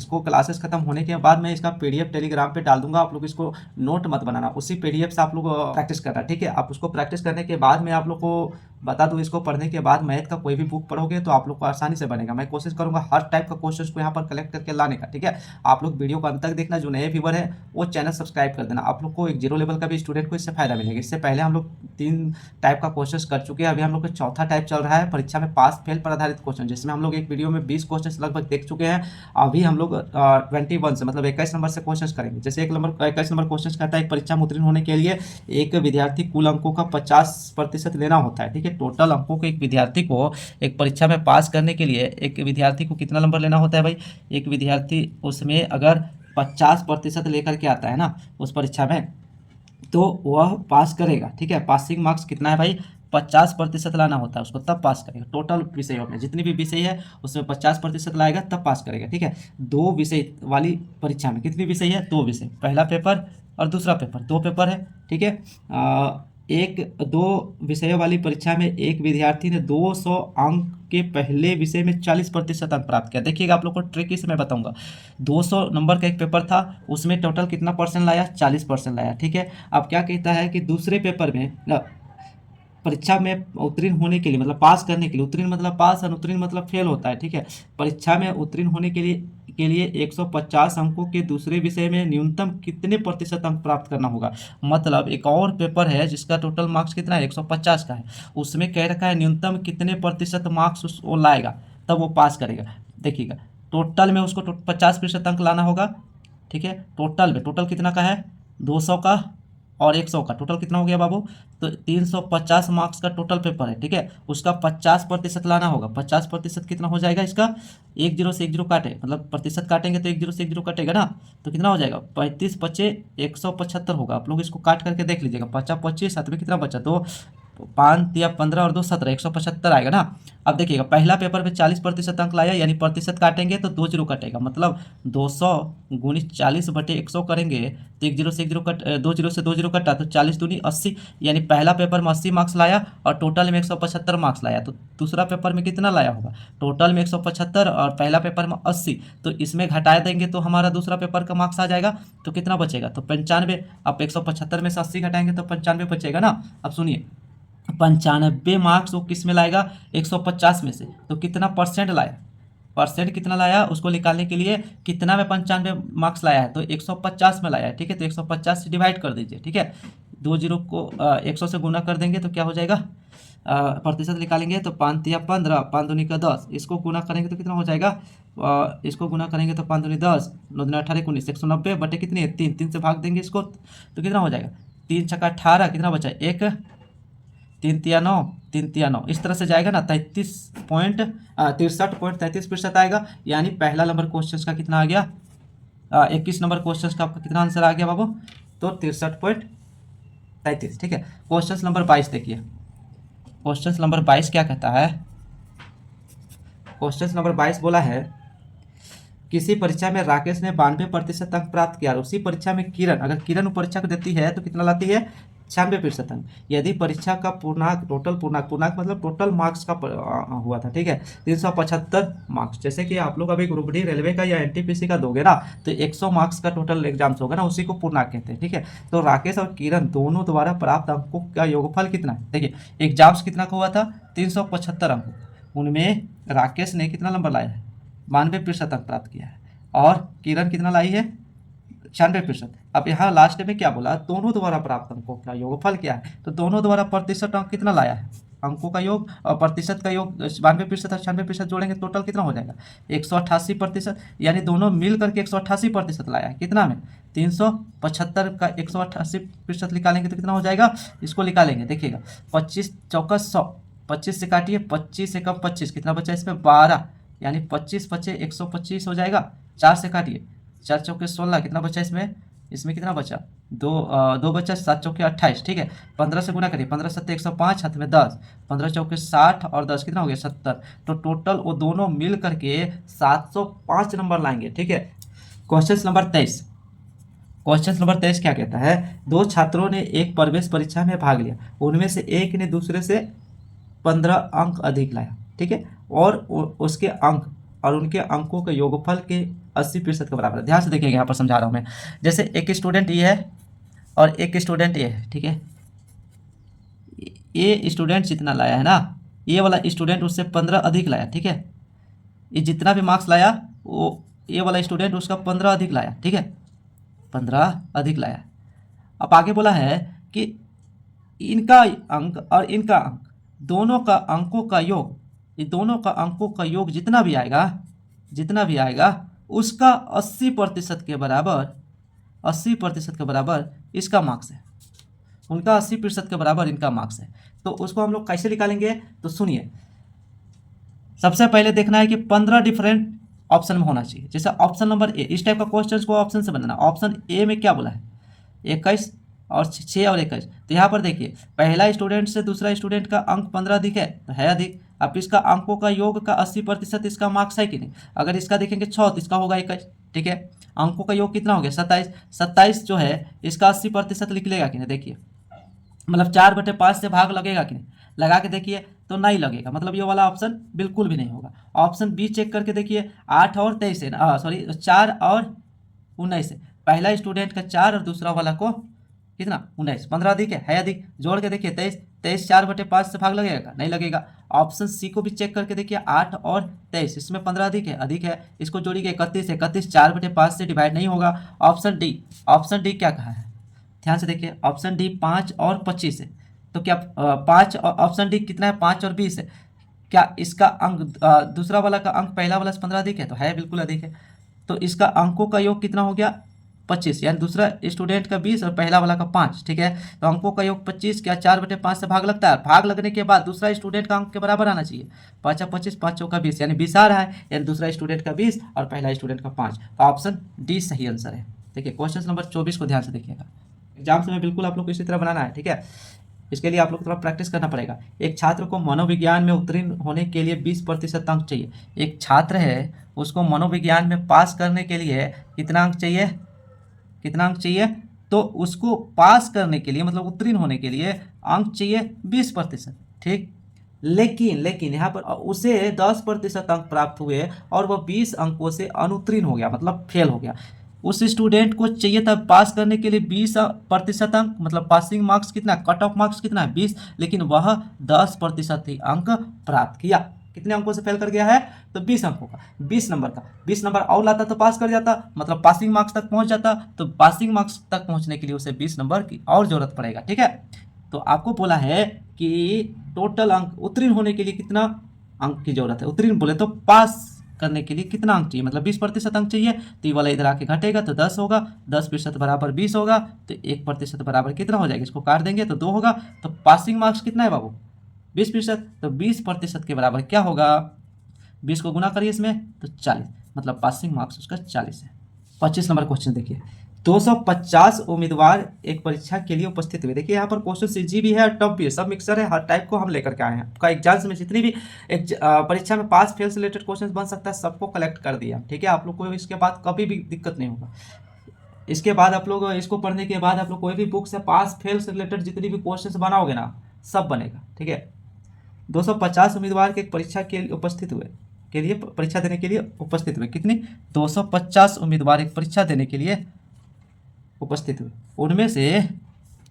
इसको क्लासेस खत्म होने के बाद मैं इसका PDF टेलीग्राम पे डाल दूंगा, आप लोग इसको नोट मत बनाना, उसी PDF से आप लोग प्रैक्टिस करना, ठीक है। आप उसको प्रैक्टिस करने के बाद मैं आप लोग को बता दूं, इसको पढ़ने के बाद मैथ का कोई भी बुक पढ़ोगे तो आप लोग को आसानी से बनेगा। मैं कोशिश करूंगा हर टाइप का क्वेश्चन को यहाँ पर कलेक्ट करके लाने का, ठीक है। आप लोग वीडियो को अंत तक देखना, जो नए व्यूवर है वो चैनल सब्सक्राइब कर देना। आप लोग को एक 0 लेवल का भी स्टूडेंट को इससे फायदा मिलेगा। इससे पहले हम लोग 3 टाइप का क्वेश्चन कर चुके हैं, अभी हम लोग का चौथा टाइप चल रहा है, परीक्षा में पास फेल पर आधारित क्वेश्चन, जिसमें हम लोग एक वीडियो में 20 क्वेश्चन लगभग देख चुके हैं। अभी हम लोग 21 से मतलब 21 नंबर से क्वेश्चन करेंगे। जैसे 21 नंबर क्वेश्चन कहता है एक परीक्षा में उत्तीर्ण होने के लिए एक विद्यार्थी कुल अंकों का 50% लेना होता है, ठीक है। टोटल अंकों को एक विद्यार्थी को एक परीक्षा में पास करने के लिए एक विद्यार्थी को कितना नंबर लेना होता है भाई? एक विद्यार्थी उसमें अगर 50% लेकर के आता है ना उस परीक्षा में, तो वह पास करेगा, ठीक है। पासिंग मार्क्स कितना है भाई? 50% लाना होता है उसको, तब पास करेगा। टोटल विषयों में जितनी भी विषय है उसमें 50% लाएगा तब पास करेगा, ठीक है। 2 विषय वाली परीक्षा में कितनी विषय है? 2 विषय, पहला पेपर और दूसरा पेपर, 2 पेपर है, ठीक है। 2 विषयों वाली परीक्षा में एक विद्यार्थी ने 200 अंक के पहले विषय में 40% अंक प्राप्त किया। देखिएगा आप लोग को ट्रिक इसे मैं बताऊंगा। 200 नंबर का एक पेपर था, उसमें टोटल कितना परसेंट लाया? 40% लाया, ठीक है। अब क्या कहता है कि दूसरे पेपर में परीक्षा में उत्तीर्ण होने के लिए, मतलब पास करने के लिए, उत्तीर्ण मतलब पास, अनुत्तीर्ण मतलब फेल होता है, ठीक है। परीक्षा में उत्तीर्ण होने के लिए 150 अंकों के दूसरे विषय में न्यूनतम कितने प्रतिशत अंक प्राप्त करना होगा? मतलब एक और पेपर है जिसका टोटल मार्क्स कितना है? 150 का है, उसमें कह रखा है न्यूनतम कितने प्रतिशत मार्क्स वो लाएगा तब वो पास करेगा। देखिएगा टोटल में उसको 50% अंक लाना होगा, ठीक है। टोटल में, टोटल कितना का है? 200 का और 100 का, टोटल कितना हो गया बाबू? तो 350 मार्क्स का टोटल पेपर है, ठीक है। उसका 50% लाना होगा। 50% कितना हो जाएगा इसका? 1 0 से 1 0 काटे, मतलब प्रतिशत काटेंगे तो 1 0 से 1 0 कटेगा ना, तो कितना हो जाएगा? 35 पचे 175 होगा। आप लोग इसको काट करके देख लीजिएगा। 50 25 साथ में कितना बचा? तो 5 या 15 और 2 17, 175 आएगा ना। अब देखिएगा पहला पेपर में 40% अंक लाया, यानी प्रतिशत काटेंगे तो 2 0 कटेगा, मतलब 200 गुणित 40/100 करेंगे तो 1 0 से 1 0 कट 2 0 से 2 0 कटा, तो 40 दूनी 80, यानी पहला पेपर में 80 मार्क्स लाया और टोटल में 175 मार्क्स लाया। तो दूसरा पेपर में कितना लाया होगा? टोटल में 175 और पहला पेपर में 80, तो इसमें घटा देंगे तो हमारा दूसरा पेपर का मार्क्स आ जाएगा। तो कितना बचेगा? तो 95। अब 175 में से 80 घटाएंगे तो 95 बचेगा ना। अब सुनिए 95 मार्क्स वो किस में लाएगा? 150 में से, तो कितना परसेंट लाया? परसेंट कितना लाया उसको निकालने के लिए कितना में 95 मार्क्स लाया है? तो 150 में लाया है, ठीक है। तो 150 से डिवाइड कर दीजिए, ठीक है। 2 0 को 100 से गुना कर देंगे तो क्या हो जाएगा? प्रतिशत निकालेंगे तो 5 या 15, 5 दूनी का 10, इसको गुना करेंगे तो कितना हो जाएगा? इसको गुना करेंगे तो 5 दूनी 10, 9 दूनी 18 19, 190 बटे कितनी है? 3, 3 से भाग देंगे इसको तो कितना हो जाएगा? 3 छक्का 18, कितना बचा? 1, 3 तिया 9, 3 तिया 9, इस तरह से जाएगा ना। 63.33% आएगा, यानी पहला नंबर क्वेश्चन का कितना आ गया? 21 नंबर क्वेश्चन का आपका कितना आंसर आ गया बाबू? तो 63.33, ठीक है। क्वेश्चन नंबर 22 देखिए। क्वेश्चन नंबर 22 क्या कहता है? क्वेश्चन नंबर 22 बोला है किसी परीक्षा में राकेश ने 92% अंक प्राप्त किया और उसी परीक्षा में किरण, अगर किरण परीक्षा को देती है तो कितना लाती है? 96% अंक। यदि परीक्षा का पूर्णांक, टोटल पूर्णांक मतलब टोटल मार्क्स का हुआ था, ठीक है, 375 मार्क्स। जैसे कि आप लोग अभी ग्रुप डी रेलवे का या NTPC का दोगे ना, तो 100 मार्क्स का टोटल एग्जाम्स होगा ना, उसी को पूर्णांक कहते हैं, ठीक है। तो राकेश और किरण दोनों द्वारा प्राप्त अंकों का योगफल कितना है? देखिए एग्जाम्स कितना का हुआ था? 375 अंक, उनमें राकेश ने कितना नंबर लाया है? 92% अंक प्राप्त किया है, और किरण कितना लाई है? 96%। अब यहाँ लास्ट में क्या बोला? दोनों द्वारा प्राप्त अंकों का योगफल क्या है? तो दोनों द्वारा प्रतिशत अंक कितना लाया है? अंकों का योग और प्रतिशत का योग 92% और 96% जोड़ेंगे टोटल कितना हो जाएगा? 188%, यानी दोनों मिल करके 188% लाया है। कितना में? 375 का 188% निकालेंगे तो कितना हो जाएगा? इसको निकालेंगे, देखिएगा 25 चौका 100, 25 से काटिए, 25 से कम 25, कितना बचा इसमें? 12, यानी 25 बचे 125 हो जाएगा। 4 से काटिए, 4 चौके 16, कितना बचा इसमें? इसमें कितना बचा? 2 बचा, 7 चौके 28, ठीक है। 15 से गुना करिए, 15 सत्ते 105, हाथ में 10, 15 चौके 60 और 10 कितना हो गया? 70। तो टोटल वो दोनों मिल करके 705 नंबर लाएंगे, ठीक है। Question number 23। क्वेश्चन नंबर 23 क्या कहता है? 2 छात्रों ने एक प्रवेश परीक्षा में भाग लिया, उनमें से एक ने दूसरे से 15 अंक अधिक लाया, ठीक है, और उसके अंक और उनके अंकों के योगफल के 80% के बराबर है। ध्यान से देखिएगा, यहाँ पर समझा रहा हूँ मैं। जैसे एक स्टूडेंट ये है और एक स्टूडेंट ये है, ठीक है। ये स्टूडेंट जितना लाया है ना, ये वाला स्टूडेंट उससे 15 अधिक लाया, ठीक है। ये जितना भी मार्क्स लाया वो ये वाला स्टूडेंट उसका 15 अधिक लाया, ठीक है, 15 अधिक लाया। अब आगे बोला है कि इनका अंक और इनका अंक, दोनों का अंकों का योग, ये दोनों का अंकों का योग जितना भी आएगा उसका 80% के बराबर, 80% के बराबर इसका मार्क्स है। उनका 80% के बराबर इनका मार्क्स है। तो उसको हम लोग कैसे निकालेंगे, तो सुनिए। सबसे पहले देखना है कि 15 डिफरेंट ऑप्शन में होना चाहिए। जैसे ऑप्शन नंबर ए, इस टाइप का क्वेश्चन को ऑप्शन से बनाना। ऑप्शन ए में क्या बोला है, 21 और 6 और 21। तो यहाँ पर देखिए, पहला स्टूडेंट से दूसरा स्टूडेंट का अंक 15 अधिक है, तो है अधिक। अब इसका अंकों का योग का 80% इसका मार्क्स है कि नहीं। अगर इसका देखेंगे 6 तो इसका होगा 21, ठीक है। अंकों का योग कितना हो गया, 27। 27 जो है इसका 80% निकलेगा कि नहीं, देखिए। मतलब 4/5 से भाग लगेगा कि नहीं, लगा के देखिए तो नहीं लगेगा, मतलब ये वाला ऑप्शन बिल्कुल भी नहीं होगा। ऑप्शन बी चेक करके देखिए, 8 और 23 है ना, सॉरी 4 और 19 है। पहला स्टूडेंट का 4 और दूसरा वाला को कितना, 19। 15 अधिक है अधिक। जोड़ के देखिए 23, 23 4/5 से भाग लगेगा, नहीं लगेगा। ऑप्शन सी को भी चेक करके देखिए, 8 और 23, इसमें 15 अधिक है। इसको जोड़िए 31, 31 4/5 से डिवाइड नहीं होगा। ऑप्शन डी क्या कहा है, ध्यान से देखिए। ऑप्शन डी 5 और 25 है। तो क्या 5, ऑप्शन डी कितना है, 5 और 20 है। क्या इसका अंक दूसरा वाला का अंक पहला वाला से 15 अधिक है, तो है बिल्कुल अधिक है। तो इसका अंकों का योग कितना हो गया, 25, यानी दूसरा स्टूडेंट का 20 और पहला वाला का 5, ठीक है। तो अंकों का योग 25, क्या 4/5 से भाग लगता है। भाग लगने के बाद दूसरा स्टूडेंट का अंक के बराबर आना चाहिए। 5 और 25, 5 चौका 20, यानी 20 आ रहा है, यानी दूसरा स्टूडेंट का 20 और पहला स्टूडेंट का 5। तो ऑप्शन डी सही आंसर है। देखिए क्वेश्चन नंबर 24 को ध्यान से देखिएगा। एग्जाम में बिल्कुल आप लोग को इसी तरह बनाना है, ठीक है। इसके लिए आप लोग को थोड़ा प्रैक्टिस करना पड़ेगा। एक छात्र को मनोविज्ञान में उत्तीर्ण होने के लिए 20% अंक चाहिए। एक छात्र है, उसको मनोविज्ञान में पास करने के लिए कितना अंक चाहिए, तो उसको पास करने के लिए, मतलब उत्तीर्ण होने के लिए अंक चाहिए 20%, ठीक। लेकिन यहाँ पर उसे 10% अंक प्राप्त हुए और वह 20 अंकों से अनुत्तीर्ण हो गया, मतलब फेल हो गया। उस स्टूडेंट को चाहिए था पास करने के लिए 20% अंक, मतलब पासिंग मार्क्स कितना, कट ऑफ मार्क्स कितना है 20, लेकिन वह 10% ही अंक प्राप्त किया। कितने अंकों से फेल कर गया है, तो 20 अंकों का, 20 नंबर का। 20 नंबर और लाता तो पास कर जाता, मतलब पासिंग मार्क्स तक पहुंच जाता। तो पासिंग मार्क्स तक पहुंचने के लिए उसे 20 नंबर की और जरूरत पड़ेगा, ठीक है। तो आपको बोला है कि टोटल अंक उत्तीर्ण होने के लिए कितना अंक की जरूरत है, उत्तीर्ण बोले तो पास करने के लिए कितना अंक चाहिए, मतलब 20% अंक चाहिए। तो ये वाला इधर आके घटेगा तो 10 होगा, 10% बराबर 20 होगा, तो 1% बराबर कितना हो जाएगा, इसको काट देंगे तो 2 होगा। तो पासिंग मार्क्स कितना है बाबू, 20%। तो 20% के बराबर क्या होगा, 20 को गुना करिए इसमें तो 40, मतलब पासिंग मार्क्स उसका 40 है। 25 नंबर क्वेश्चन देखिए। 250 उम्मीदवार एक परीक्षा के लिए उपस्थित हुए। देखिए यहाँ पर क्वेश्चन इजी भी है और टफ भी है, सब मिक्सर है, हर टाइप को हम लेकर के आए हैं। आपका एग्जाम्स में जितनी भी परीक्षा में पास फेल से रिलेटेड क्वेश्चन बन सकता है, सबको कलेक्ट कर दिया, ठीक है। आप लोग को इसके बाद कभी भी दिक्कत नहीं होगा। इसके बाद आप लोग इसको पढ़ने के बाद आप लोग कोई भी बुक से पास फेल से रिलेटेड जितनी भी क्वेश्चन बनाओगे ना, सब बनेगा, ठीक है। 250 उम्मीदवार के परीक्षा के लिए उपस्थित हुए, के लिए परीक्षा देने के लिए उपस्थित हुए। कितनी, 250 उम्मीदवार एक परीक्षा देने के लिए उपस्थित हुए। उनमें से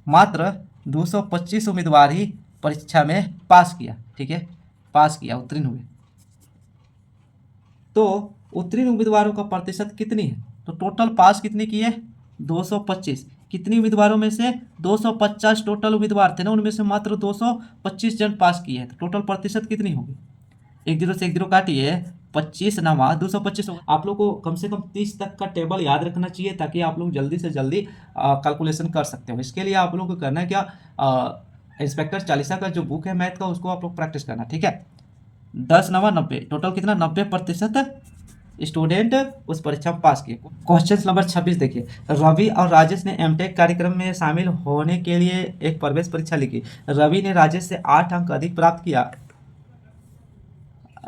मात्र 225 उम्मीदवार ही परीक्षा में पास किया, ठीक है, पास किया, उत्तीर्ण हुए। तो उत्तीर्ण उम्मीदवारों का प्रतिशत कितनी है, तो टोटल पास कितने किए, 225। कितनी उम्मीदवारों में से, 250 टोटल उम्मीदवार थे ना, उनमें से मात्र 225 जन पास किए हैं। तो टोटल प्रतिशत कितनी होगी, 1 0 से 1 0 काटिए, 25 नवा 225 होगा। आप लोग को कम से कम 30 तक का टेबल याद रखना चाहिए, ताकि आप लोग जल्दी से जल्दी कैलकुलेशन कर सकते हो। इसके लिए आप लोग को करना है क्या, इंस्पेक्टर चालीसा का जो बुक है मैथ का, उसको आप लोग प्रैक्टिस करना, ठीक है। 10 नवा 90, टोटल कितना, 90% स्टूडेंट उस परीक्षा में पास किए। क्वेश्चन नंबर 26 देखिए। रवि और राजेश ने एमटेक कार्यक्रम में शामिल होने के लिए एक प्रवेश परीक्षा लिखी। रवि ने राजेश से 8 अंक अधिक प्राप्त किया।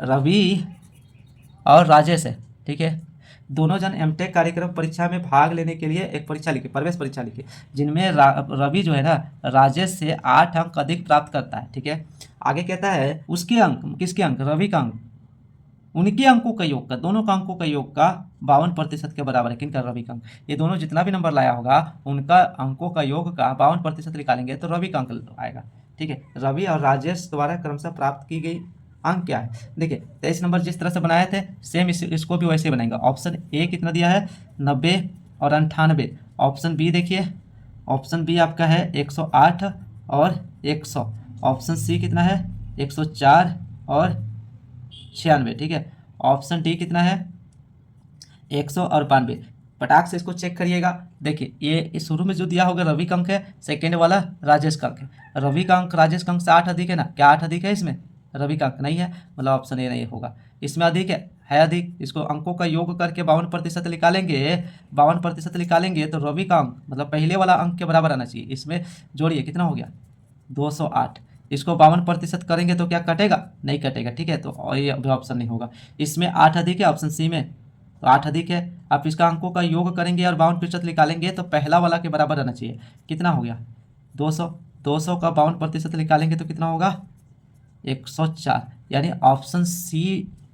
रवि और राजेश है, ठीक है, दोनों जन एमटेक कार्यक्रम परीक्षा में भाग लेने के लिए एक परीक्षा लिखी, प्रवेश परीक्षा लिखी, जिनमें रवि जो है ना, राजेश से 8 अंक अधिक प्राप्त करता है, ठीक है। आगे कहता है उसके अंक, किसके अंक, रवि का अंक, उनके अंकों का योग का, दोनों का अंकों का योग का 52% के बराबर है। किनका? रवि का अंक। ये दोनों जितना भी नंबर लाया होगा उनका अंकों का योग का 52% निकालेंगे तो रवि का अंक आएगा। ठीक है, रवि और राजेश द्वारा क्रमशः प्राप्त की गई अंक क्या है? देखिए 23 नंबर जिस तरह से बनाए थे सेम इसको भी वैसे बनाएंगे। ऑप्शन ए कितना दिया है? 90 और 98। ऑप्शन बी देखिए, ऑप्शन बी आपका है 108 और 100। ऑप्शन सी कितना है? 104 और 96। ठीक है, ऑप्शन डी कितना है? 100 और 92। पटाख से इसको चेक करिएगा। देखिए ये शुरू में जो दिया होगा रवि का अंक है, सेकेंड वाला राजेश का अंक है। रवि का अंक राजेश का अंक से 8 अधिक है ना? क्या 8 अधिक है इसमें? रवि का अंक नहीं है, मतलब ऑप्शन ए नहीं होगा। इसमें अधिक है अधिक। इसको अंकों का योग करके 52% निकालेंगे, 52% निकालेंगे तो रवि का अंक मतलब पहले वाला अंक के बराबर आना चाहिए। इसमें जोड़िए कितना हो गया? 208। इसको 52% करेंगे तो क्या कटेगा? नहीं कटेगा। ठीक है, तो ये अभी ऑप्शन नहीं होगा। इसमें 8 अधिक है ऑप्शन सी में, तो 8 अधिक है। आप इसका अंकों का योग करेंगे और 52% निकालेंगे तो पहला वाला के बराबर आना चाहिए। कितना हो गया? 200। 200 का 52% निकालेंगे तो कितना होगा? 104, यानी ऑप्शन सी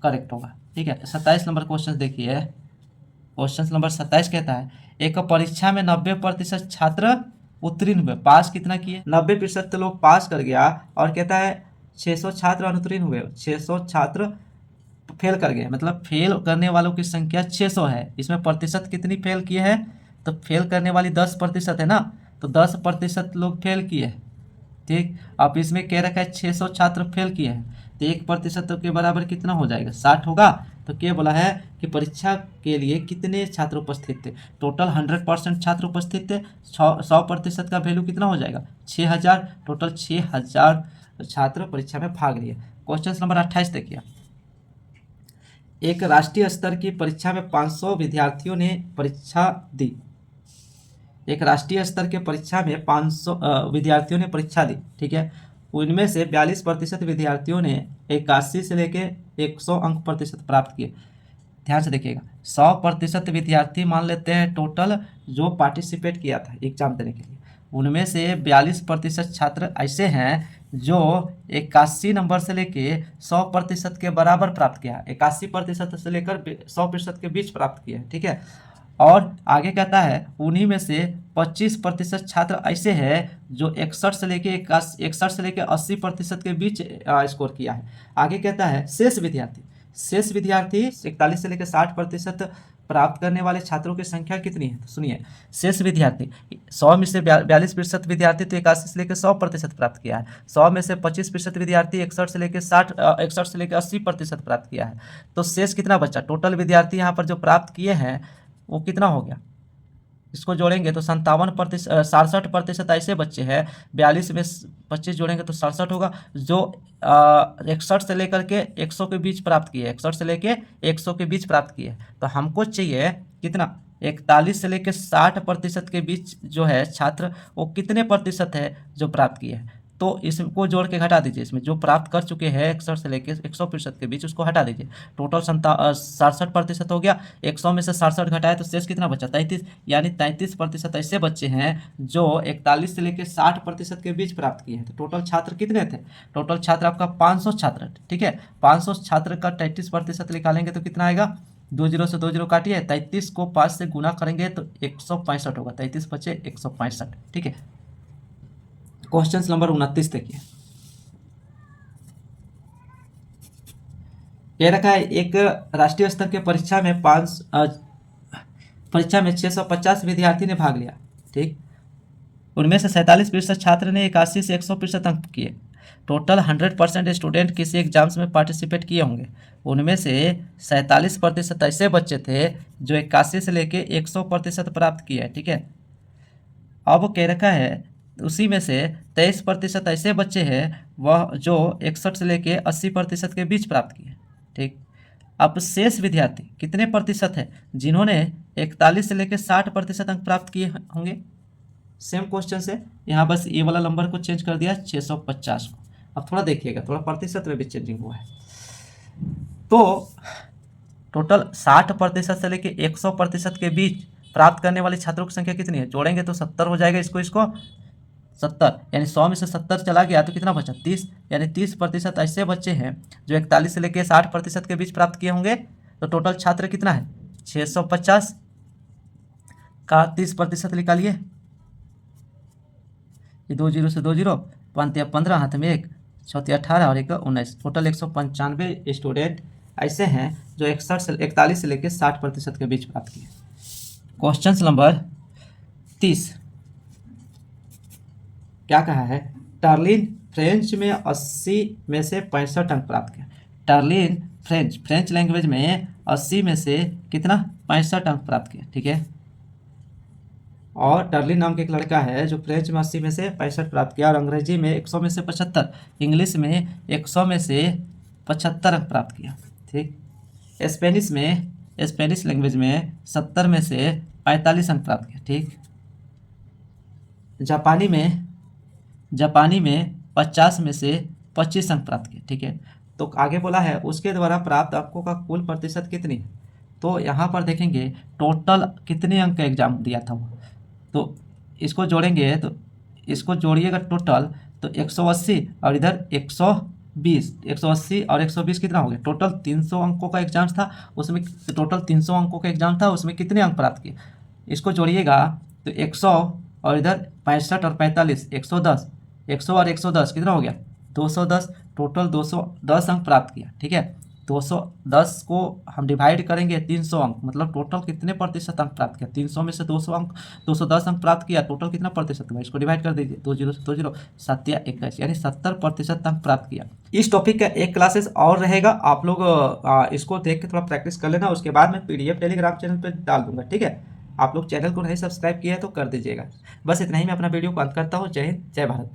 करेक्ट होगा। ठीक है, 27 नंबर क्वेश्चन देखिए। क्वेश्चन नंबर 27 कहता है एक परीक्षा में 90% छात्र उत्तीर्ण हुए, पास कितना किए? 90% तो लोग पास कर गया, और कहता है 600 छात्र अनुत्तीर्ण हुए, 600 छात्र फेल कर गए, मतलब फेल करने वालों की संख्या 600 है। इसमें प्रतिशत कितनी फेल किए हैं? तो फेल करने वाली 10% है ना, तो 10% लोग फेल किए। ठीक, अब इसमें कह रखा है 600 छात्र फेल किए हैं, तो 1% के बराबर कितना हो जाएगा? 60 होगा। तो क्या बोला है कि परीक्षा के लिए कितने छात्र उपस्थित थे? टोटल 100% छात्र उपस्थित थे। 100% का वैल्यू कितना हो जाएगा? 6000। टोटल 6000 छात्र परीक्षा में भाग लिए। क्वेश्चन नंबर 28 देखिए। एक राष्ट्रीय स्तर की परीक्षा में 500 विद्यार्थियों ने परीक्षा दी। एक राष्ट्रीय स्तर के परीक्षा में 500 विद्यार्थियों ने परीक्षा दी। ठीक है, उनमें से 42% विद्यार्थियों ने 81 से लेके 100 अंक प्रतिशत प्राप्त किए। ध्यान से देखिएगा, 100% विद्यार्थी मान लेते हैं टोटल जो पार्टिसिपेट किया था एग्जाम देने के लिए, उनमें से 42% छात्र ऐसे हैं जो 81 नंबर से लेके 100% के बराबर प्राप्त किया, 81% से लेकर 100% के बीच प्राप्त किया है। ठीक है, और आगे कहता है उन्हीं में से 25% छात्र ऐसे हैं जो 61 से लेके 80% के बीच स्कोर किया है। आगे कहता है शेष विद्यार्थी 41 से लेकर 60% प्राप्त करने वाले छात्रों की संख्या कितनी है? तो सुनिए, शेष विद्यार्थी 100 में से 42% विद्यार्थी तो 81 से लेकर 100% प्राप्त किया है। 100 में से 25% विद्यार्थी 61 से लेकर 80% प्राप्त किया है। तो शेष कितना बचा? टोटल विद्यार्थी यहाँ पर जो प्राप्त किए हैं वो कितना हो गया? इसको जोड़ेंगे तो 67% ऐसे बच्चे हैं, 42 में 25 जोड़ेंगे तो 67 होगा, जो 61 से लेकर के 100 के बीच प्राप्त किए, 61 से लेके 100 के बीच प्राप्त किए। तो हमको चाहिए कितना? 41 से लेकर 60% के बीच जो है छात्र वो कितने प्रतिशत है जो प्राप्त किए हैं? तो इसको जोड़ के घटा दीजिए, इसमें जो प्राप्त कर चुके हैं 61 से लेकर 100% के बीच उसको हटा दीजिए। टोटल 67% हो गया। 100 में से 67 घटाए तो शेष कितना बचा? 33, यानी 33% ऐसे बच्चे हैं जो 41 से लेकर 60% के बीच प्राप्त किए हैं। तो टोटल छात्र कितने थे? टोटल छात्र आपका 500 छात्र। ठीक है, 500 छात्र का 33% निकालेंगे तो कितना आएगा? 2 0 से 2 0 काटिए, 33 को 5 से गुना करेंगे तो 165 होगा। 33 बचे 165। ठीक है, क्वेश्चन नंबर 29 देखिए। कह रखा है एक राष्ट्रीय स्तर के परीक्षा में 650 विद्यार्थी ने भाग लिया। ठीक, उनमें से 47% छात्र ने 81 से 100% अंक किए। टोटल 100% स्टूडेंट किसी एग्जाम्स में पार्टिसिपेट किए होंगे, उनमें से 47% ऐसे बच्चे थे जो 81 से लेके 100% प्राप्त किए। ठीक है, अब कह रखा है उसी में से 23% ऐसे बच्चे हैं वह जो 61 से लेके 80% के बीच प्राप्त किए। ठीक, अब शेष विद्यार्थी कितने प्रतिशत है जिन्होंने 41 से लेकर 60% अंक प्राप्त किए होंगे? सेम क्वेश्चन से यहाँ बस ये वाला नंबर को चेंज कर दिया 650 को। अब थोड़ा देखिएगा, थोड़ा प्रतिशत में भी चेंजिंग हुआ है। तो टोटल 60% से लेकर 100% के बीच प्राप्त करने वाले छात्रों की संख्या कितनी है? जोड़ेंगे तो 70 हो जाएगा। इसको 70, यानी 100 में से 70 चला गया तो कितना बचा? 30, यानी 30% ऐसे बच्चे हैं जो 41 से लेकर 60% के बीच प्राप्त किए होंगे। तो टोटल छात्र कितना है? 650 का 30% निकालिए। ये 2 जीरो से 2 जीरो, 5 या 15, हाथ में 1, 4 18 और 1 19, टोटल 195 स्टूडेंट ऐसे हैं जो 41 से लेकर 60% के बीच प्राप्त किए। क्वेश्चन नंबर 30 क्या कहा है? टर्लिन फ्रेंच में 80 में से 65 अंक प्राप्त किया। टर्लिन फ्रेंच लैंग्वेज में 80 में से कितना? 65 अंक प्राप्त किया। ठीक है, और टर्लिन नाम के एक लड़का है जो फ्रेंच में 80 में से 65 प्राप्त किया और अंग्रेजी में 100 में से 75, इंग्लिश में 100 में से 75 अंक प्राप्त किया। ठीक, स्पेनिश लैंग्वेज में 70 में से 45 अंक प्राप्त किया। ठीक, जापानी में 50 में से 25 अंक प्राप्त किए। ठीक है, तो आगे बोला है उसके द्वारा प्राप्त अंकों का कुल प्रतिशत कितनी है। तो यहाँ पर देखेंगे टोटल कितने अंक का एग्जाम दिया था वो, तो इसको जोड़ेंगे, तो इसको जोड़िएगा टोटल, तो 180 और इधर 120, 180 और 120 कितना हो गया? टोटल 300 अंकों का एग्जाम था, उसमें टोटल 300 अंकों का एग्जाम था, उसमें कितने अंक प्राप्त किए? इसको जोड़िएगा तो 100 और इधर 65 और 45, 110, 100 और 110 कितना हो गया? 210, टोटल 210 अंक प्राप्त किया। ठीक है, 210 को हम डिवाइड करेंगे 300 अंक, मतलब टोटल कितने प्रतिशत अंक प्राप्त किया? 300 में से 210 अंक प्राप्त किया, टोटल कितना प्रतिशत हुआ? इसको डिवाइड कर दीजिए, 2 जीरो से 2 जीरो, 7 या 21, यानी 70% अंक प्राप्त किया। इस टॉपिक का एक क्लासेस और रहेगा, आप लोग इसको देख के थोड़ा प्रैक्टिस कर लेना, उसके बाद मैं PDF टेलीग्राम चैनल पर डाल दूंगा। ठीक है, आप लोग चैनल को नहीं सब्सक्राइब किया है तो कर दीजिएगा। बस इतना ही मैं अपना वीडियो को अंत करता हूँ। जय हिंद, जय भारत।